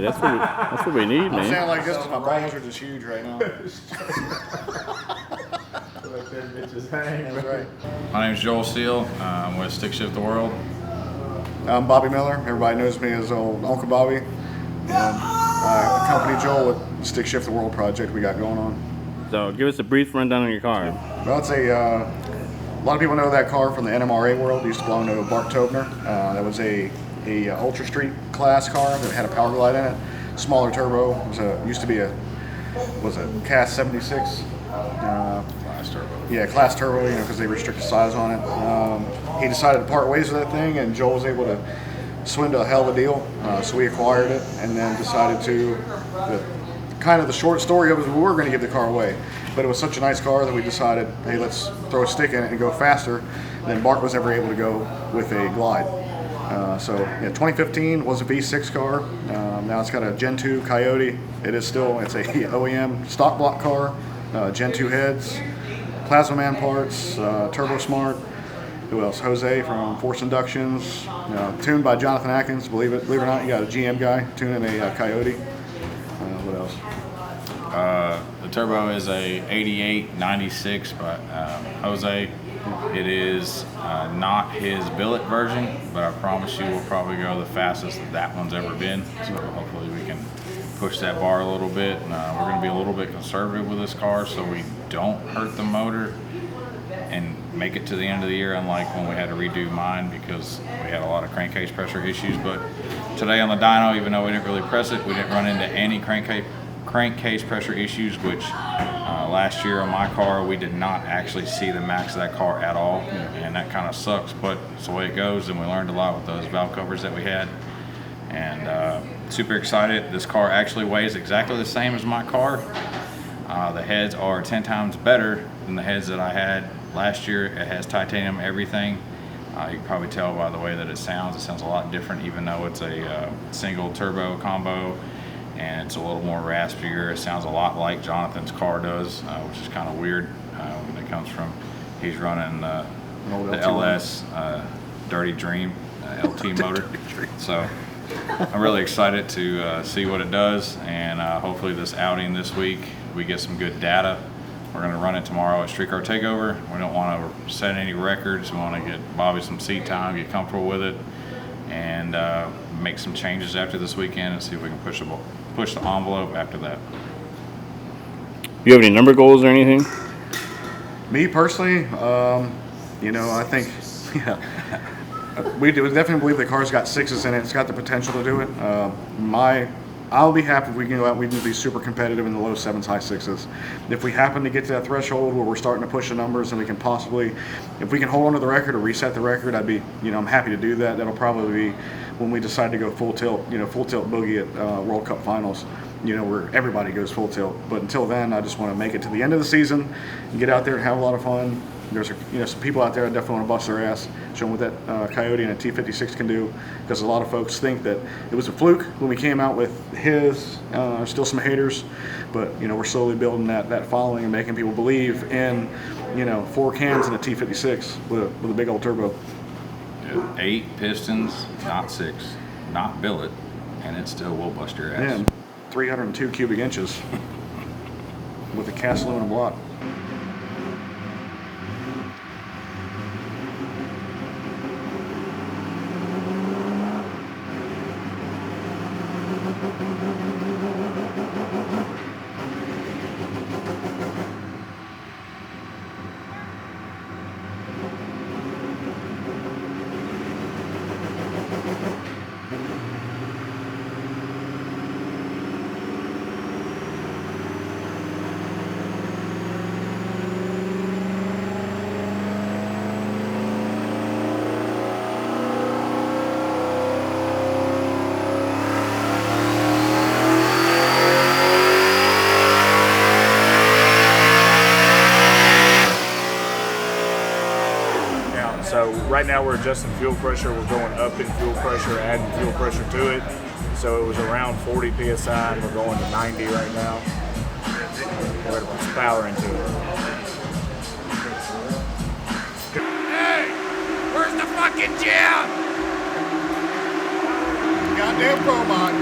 Hey, that's what we need, I'm man. saying like this because my balls are just huge right now. That's right. My name is Joel Steele. I'm with Stick Shift the World. I'm Bobby Miller. Everybody knows me as old Uncle Bobby. And I accompany Joel with Stick Shift the World project we got going on. So give us a brief rundown on your car. Well, it's a lot of people know that car from the NMRA world. It used to belong to Bart Tobner. That was a Ultra Street class car that had a power glide in it. Smaller turbo. It used to be a CAS 76. Class turbo. Yeah, class turbo, because they restricted size on it. He decided to part ways with that thing, and Joel was able to swindle a hell of a deal. So we acquired it, and then decided to. The short story of it was we were going to give the car away, but it was such a nice car that we decided, hey, let's throw a stick in it and go faster than Bart was ever able to go with a glide. 2015 was a V6 car. Now it's got a Gen 2 Coyote. It's a OEM stock block car, Gen 2 heads, Plasma Man parts, Turbo Smart. Who else? Jose from Force Inductions. Tuned by Jonathan Atkins. Believe it or not, you got a GM guy tuning a Coyote. What else? The turbo is a 88 96 by Jose. It is not his billet version, but I promise you we'll probably go the fastest that one's ever been. So hopefully we can push that bar a little bit. We're going to be a little bit conservative with this car so we don't hurt the motor and make it to the end of the year, unlike when we had to redo mine because we had a lot of crankcase pressure issues. But today on the dyno, even though we didn't really press it, we didn't run into any crankcase pressure issues, which last year on my car we did not actually see the max of that car at all, and that kind of sucks, but it's the way it goes, and we learned a lot with those valve covers that we had. And super excited. This car actually weighs exactly the same as my car. The heads are 10 times better than the heads that I had last year. It has titanium everything. You can probably tell by the way that it sounds. It sounds a lot different, even though it's a single turbo combo, and it's a little more raspier. It sounds a lot like Jonathan's car does, which is kind of weird when it comes from, he's running the LS Dirty Dream LT motor. So I'm really excited to see what it does, and hopefully this outing this week we get some good data. We're going to run it tomorrow at Streetcar Takeover. We don't want to set any records. We want to get Bobby some seat time, get comfortable with it, and make some changes after this weekend and see if we can push the envelope after that. Do you have any number goals or anything? Me personally, I think, we definitely believe the car's got sixes in it. It's got the potential to do it. I'll be happy if we can go out and we can be super competitive in the low sevens, high sixes. If we happen to get to that threshold where we're starting to push the numbers and we can possibly, if we can hold on to the record or reset the record, I'd be, I'm happy to do that. That'll probably be when we decide to go full tilt boogie at World Cup finals, where everybody goes full tilt. But until then, I just want to make it to the end of the season and get out there and have a lot of fun. There's some people out there that definitely want to bust their ass, show them what that Coyote and a T56 can do, because a lot of folks think that it was a fluke when we came out with his. Still some haters, but we're slowly building that following and making people believe in 4 cans and a T56 with a big old turbo. 8 pistons, not 6, not billet, and it still will bust your ass. Yeah, 302 cubic inches with a cast aluminum block. So right now we're adjusting fuel pressure. We're going up in fuel pressure, adding fuel pressure to it. So it was around 40 PSI and we're going to 90 right now. We're going to put power into it. Hey, where's the fucking gym? Goddamn pro mod.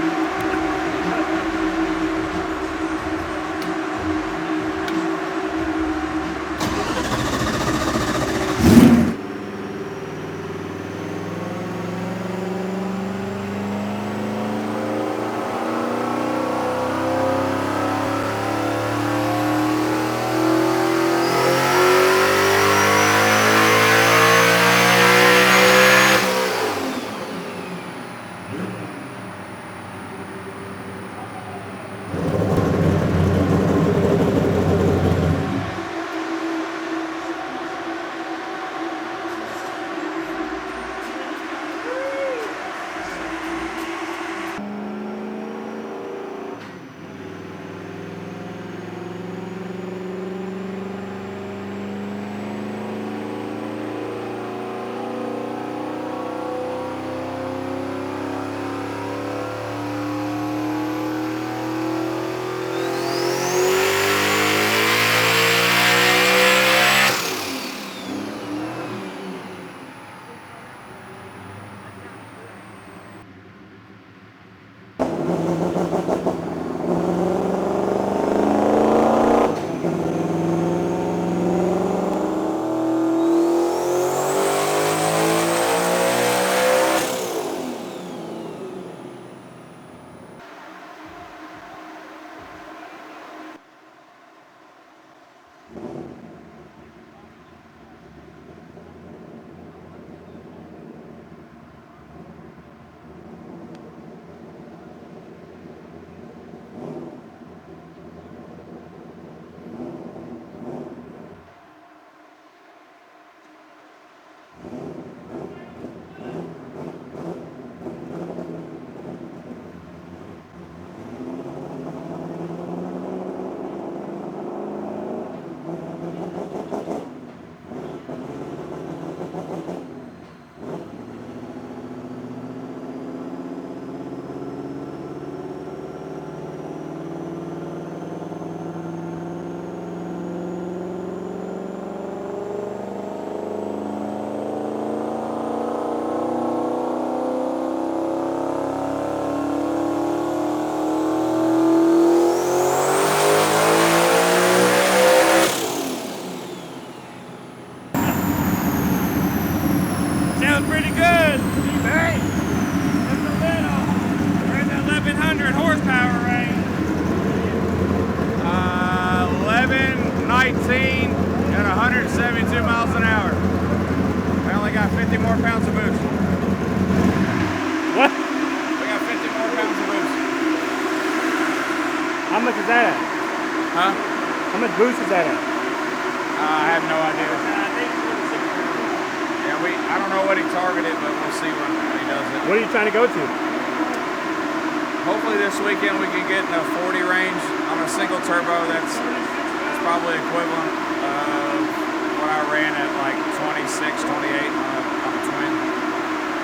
more pounds of boost. What? We got 50 more pounds of boost. How much is that at? Huh? How much boost is that at? I have no idea. Yeah, I don't know what he targeted, but we'll see when he does it. What are you trying to go to? Hopefully this weekend we can get in a 40 range on a single turbo. That's probably equivalent of what I ran at like 26, 28 on a twin.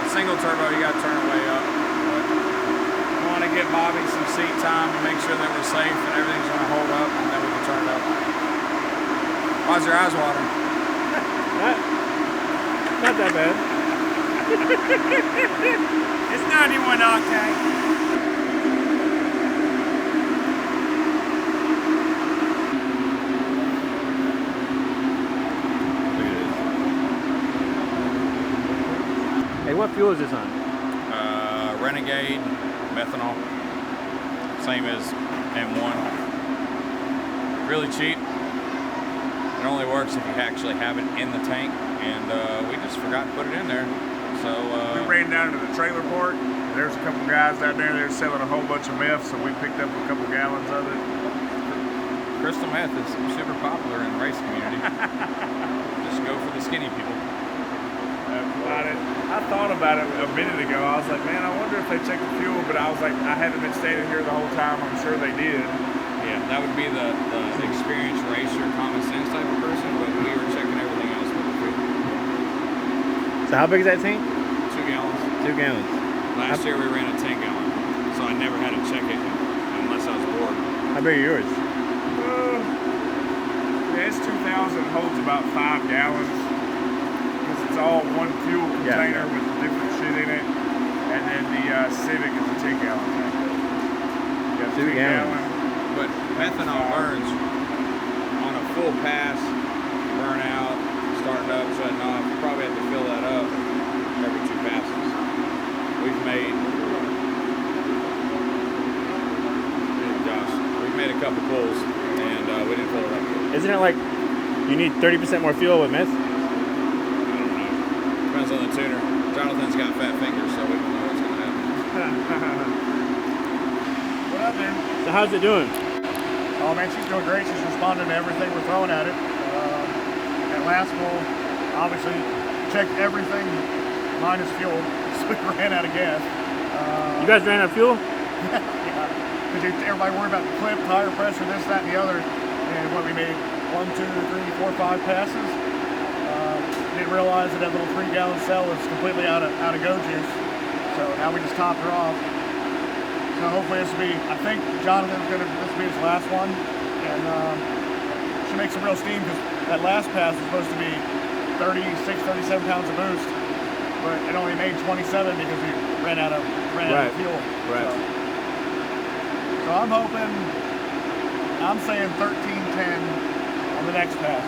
A single turbo, you got to turn it way up. But I want to get Bobby some seat time and make sure that we're safe and everything's going to hold up, and then we can turn it up. Why's your eyes watering? Not that bad. It's 91 octane. Hey, what fuel is this on? Renegade methanol, same as M1. Really cheap. It only works if you actually have it in the tank, and we just forgot to put it in there. So We ran down to the trailer park. There's a couple guys out there. They're selling a whole bunch of meth, so we picked up a couple gallons of it. crystal meth is super popular in the race community. Just go for the skinny people. I thought about it a minute ago. I was like, man, I wonder if they check the fuel, but I was like, I haven't been standing here the whole time. I'm sure they did. Yeah, that would be the experienced racer, common sense type of person, but we were checking everything else with the fuel. So how big is that tank? 2 gallons. 2 gallons. Last year we ran a 10 gallon, so I never had to check it unless I was bored. How big are yours? The S2000 holds about 5 gallons. It's all one fuel container with different shit in it, and then the Civic is a 10 gallon tank. You got 2 gallons. But methanol burns on a full pass, burn out, starting up, shutting off. You probably have to fill that up every 2 passes. We've made a couple pulls, and we didn't fill it up. Isn't it like you need 30% more fuel with meth? I don't know. Depends on the tuner. Jonathan's got fat fingers, so we don't know what's going to happen. What up, man? So how's it doing? Oh man, she's doing great. She's responding to everything we're throwing at it. At last pull, obviously checked everything minus fuel, so we ran out of gas. You guys ran out of fuel? Because everybody worried about the clip, tire pressure, this, that, and the other. And what we made 1, 2, 3, 4, 5 passes. Didn't realize that little 3 gallon cell is completely out of go juice. So now we just topped her off. So hopefully this will be, I think Jonathan's this will be his last one. And should make some real steam because that last pass was supposed to be 36, 37 pounds of boost. But it only made 27 because we ran out of fuel. Right. So I'm hoping, I'm saying 13:10 on the next pass.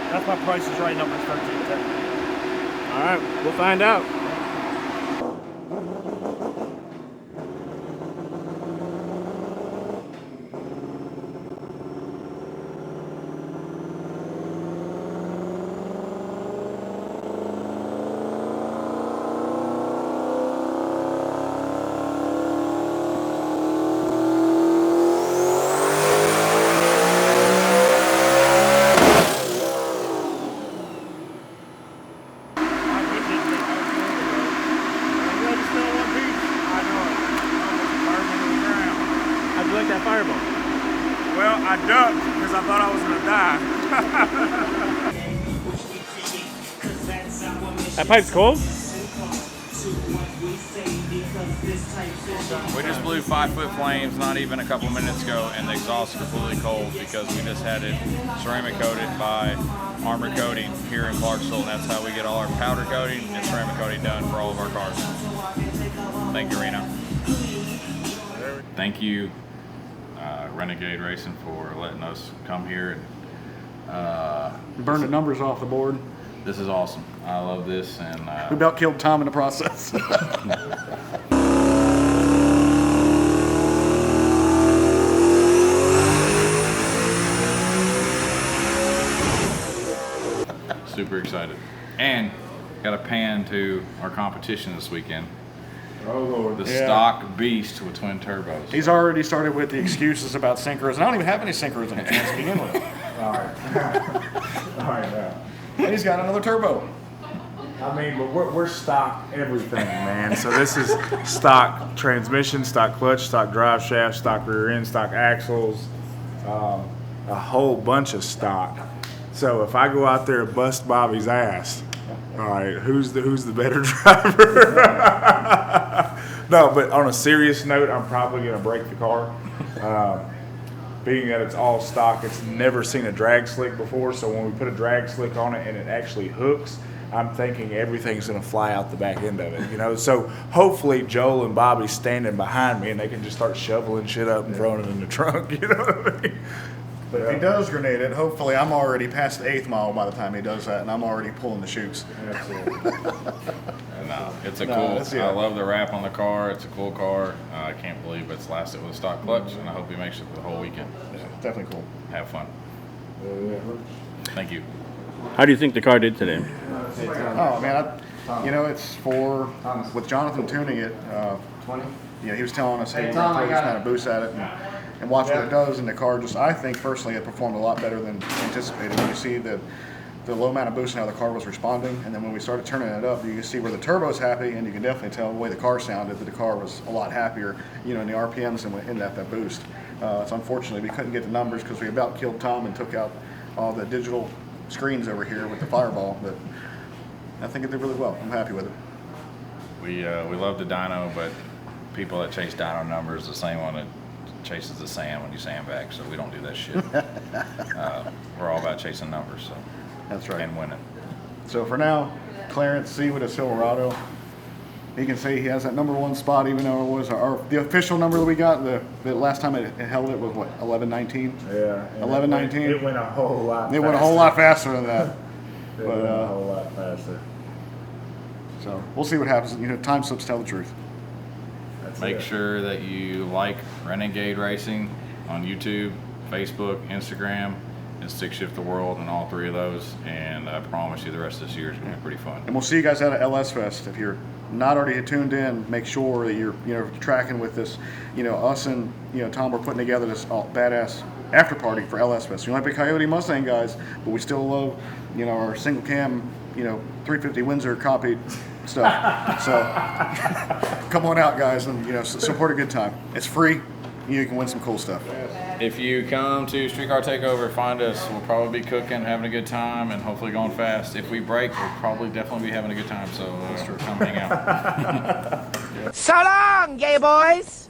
That's my Price is Right number is 13:10. All right, we'll find out. Well, I ducked because I thought I was going to die. That pipe's cold? We just blew 5-foot flames not even a couple minutes ago, and the exhaust is completely cold because we just had it ceramic coated by Armor Coating here in Clarksville, and that's how we get all our powder coating and ceramic coating done for all of our cars. Thank you, Reno. Thank you, Renegade Racing, for letting us come here. Burn the numbers off the board. This is awesome. I love this, and We about killed Tom in the process. super excited. And got to pan to our competition this weekend. Oh Lord. The Yeah. stock beast with twin turbos. He's already started with the excuses about synchros, and I don't even have any synchros in the trans to begin with. All right. Now. And he's got another turbo. I mean, but we're stock everything, man. So this is stock transmission, stock clutch, stock drive shaft, stock rear end, stock axles, a whole bunch of stock. So if I go out there and bust Bobby's ass, all right, who's the better driver? No, but on a serious note, I'm probably gonna break the car. Being that it's all stock, it's never seen a drag slick before. So when we put a drag slick on it and it actually hooks, I'm thinking everything's gonna fly out the back end of it, you know. So hopefully Joel and Bobby's standing behind me and they can just start shoveling shit up and throwing it in the trunk, you know what I mean? But if he does grenade it, hopefully I'm already past the 8th mile by the time he does that, and I'm already pulling the chutes. No, it's a No, cool. that's- yeah. I love the wrap on the car. It's a cool car. I can't believe it's lasted with a stock clutch, and I hope he makes it the whole weekend. Yeah, definitely cool. Have fun. Thank you. How do you think the car did today? Oh man, it's with Jonathan tuning it. 20? He was telling us, hey, we're Tom, gonna I throw this got kind it. of boost at it and watch what it does. And the car just, I think personally, it performed a lot better than anticipated. When you see the low amount of boost and how the car was responding, and then when we started turning it up, you can see where the turbo's happy, and you can definitely tell the way the car sounded that the car was a lot happier, in the RPMs and in that boost. So unfortunately, we couldn't get the numbers because we about killed Tom and took out all the digital screens over here with the Fireball, but I think it did really well. I'm happy with it. We love the dyno, but people that chase dyno numbers the same one that chases the sand when you sandbag. So we don't do that shit. We're all about chasing numbers. So That's right. and winning. So for now, Clarence C with a Silverado. He can say he has that #1 spot, even though it was the official number that we got. The last time it held it was what, 11:19. Yeah. 11:19. It went a whole lot. It went a whole lot faster than that. It went a whole lot faster. So we'll see what happens. Time slips tell the truth. That's Make it. sure that you like Renegade Racing on YouTube, Facebook, Instagram, and Stick Shift the World on all 3 of those. And I promise you the rest of this year is going to be pretty fun. And we'll see you guys out at LS Fest. If you're not already tuned in, make sure that you're tracking with this. Us and Tom, we're putting together this badass after party for LS Fest. We might be Coyote Mustang guys, but we still love our single cam 350 Windsor copied stuff. So come on out, guys, and support a good time. It's free. You can win some cool stuff. If you come to Streetcar Takeover, find us. We'll probably be cooking, having a good time, and hopefully going fast. If we break, we'll probably definitely be having a good time. So come hang out. So long, gay boys!